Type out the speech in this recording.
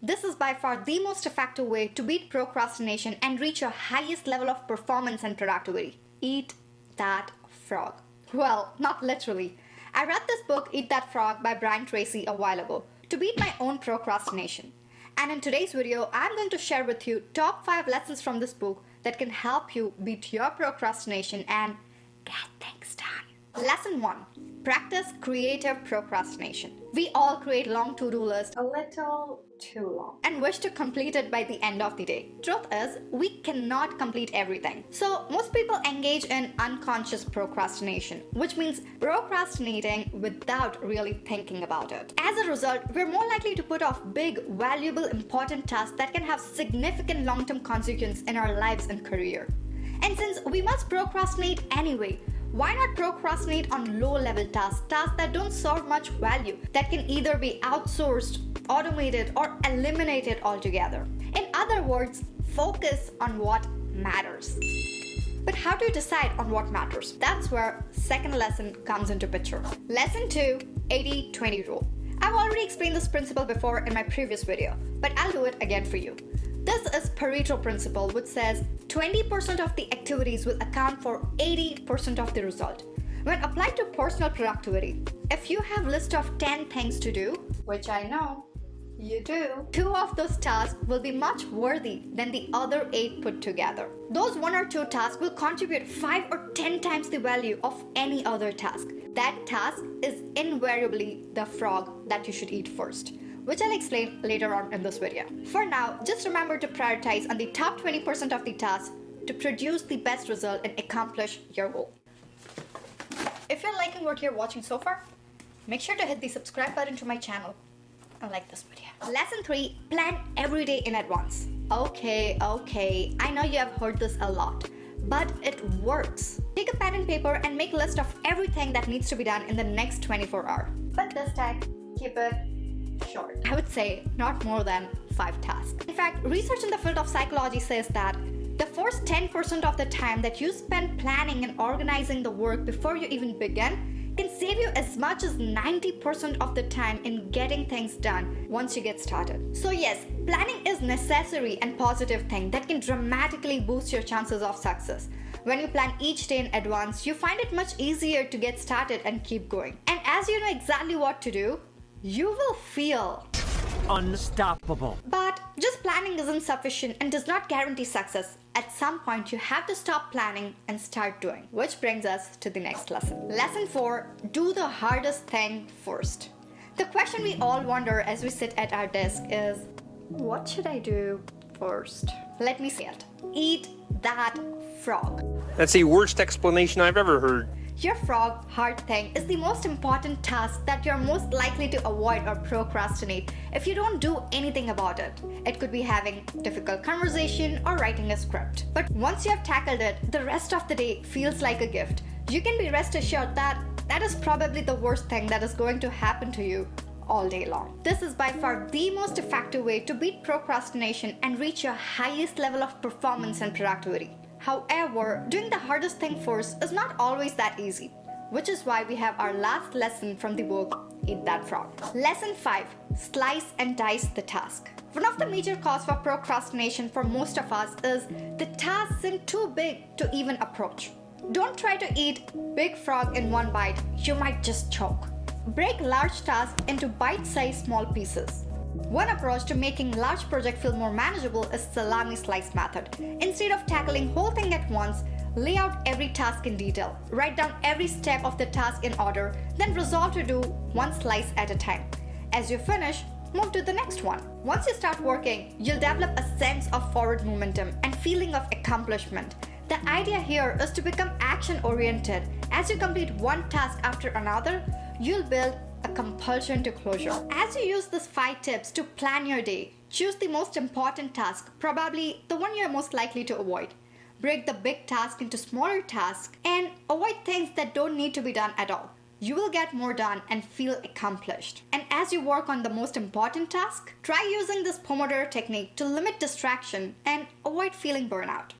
This is by far the most effective way to beat procrastination and reach your highest level of performance and productivity. Eat that frog. Well, not literally. I read this book, Eat That Frog by Brain Tracy, a while ago to beat my own procrastination. And in today's video, I'm going to share with you top 5 lessons from this book that can help you beat your procrastination and get things done. Lesson 1. Practice creative procrastination. We all create long to-do lists, A little too long. and wish to complete it by the end of the day. Truth is, we cannot complete everything. So most people engage in unconscious procrastination, which means procrastinating without really thinking about it. As a result, we're more likely to put off big, valuable, important tasks that can have significant long-term consequences in our lives and career. And since we must procrastinate anyway, why not procrastinate on low-level tasks that don't serve much value, that can either be outsourced, automated, or eliminated altogether? In other words, focus on what matters. But how do you decide on what matters? That's where second lesson comes into picture. Lesson 2, 80-20 rule. I've already explained this principle before in my previous video, but I'll do it again for you. This is Pareto principle, which says 20% of the activities will account for 80% of the result. When applied to personal productivity, if you have a list of 10 things to do, which I know you do, 2 of those tasks will be much worthy than the other 8 put together. Those 1 or 2 tasks will contribute 5 or 10 times the value of any other task. That task is invariably the frog that you should eat first, which I'll explain later on in this video. For now, just remember to prioritize on the top 20% of the tasks to produce the best result and accomplish your goal. If you're liking what you're watching so far, make sure to hit the subscribe button to my channel and like this video. Lesson 3, plan every day in advance. Okay, I know you have heard this a lot, but it works. Take a pen and paper and make a list of everything that needs to be done in the next 24 hours. But this time, keep it short. I would say not more than 5 tasks. In fact, research in the field of psychology says that the first 10% of the time that you spend planning and organizing the work before you even begin can save you as much as 90% of the time in getting things done once you get started. So yes, planning is necessary and positive thing that can dramatically boost your chances of success. When you plan each day in advance, you find it much easier to get started and keep going. And as you know exactly what to do, you will feel unstoppable. But just planning isn't sufficient and does not guarantee success. At some point, you have to stop planning and start doing. Which brings us to the next lesson. Lesson 4, do the hardest thing first. The question we all wonder as we sit at our desk is, what should I do first? Let me say it. Eat that frog. That's the worst explanation I've ever heard. Your frog hard thing is the most important task that you're most likely to avoid or procrastinate if you don't do anything about it. It could be having difficult conversation or writing a script. But once you have tackled it, the rest of the day feels like a gift. You can be rest assured that that is probably the worst thing that is going to happen to you all day long. This is by far the most effective way to beat procrastination and reach your highest level of performance and productivity. However, doing the hardest thing first is not always that easy, which is why we have our last lesson from the book, Eat That Frog. Lesson 5, slice and dice the task. One of the major causes for procrastination for most of us is the tasks seem too big to even approach. Don't try to eat big frog in one bite, you might just choke. Break large tasks into bite-sized small pieces. One approach to making large project feel more manageable is salami slice method. Instead of tackling whole thing at once, lay out every task in detail. Write down every step of the task in order, then resolve to do one slice at a time. As you finish, move to the next one. Once you start working, you'll develop a sense of forward momentum and feeling of accomplishment. The idea here is to become action-oriented. As you complete one task after another, you'll build a compulsion to closure. As you use these 5 tips to plan your day, choose the most important task, probably the one you're most likely to avoid. Break the big task into smaller tasks and avoid things that don't need to be done at all. You will get more done and feel accomplished. And as you work on the most important task, try using this Pomodoro technique to limit distraction and avoid feeling burnout.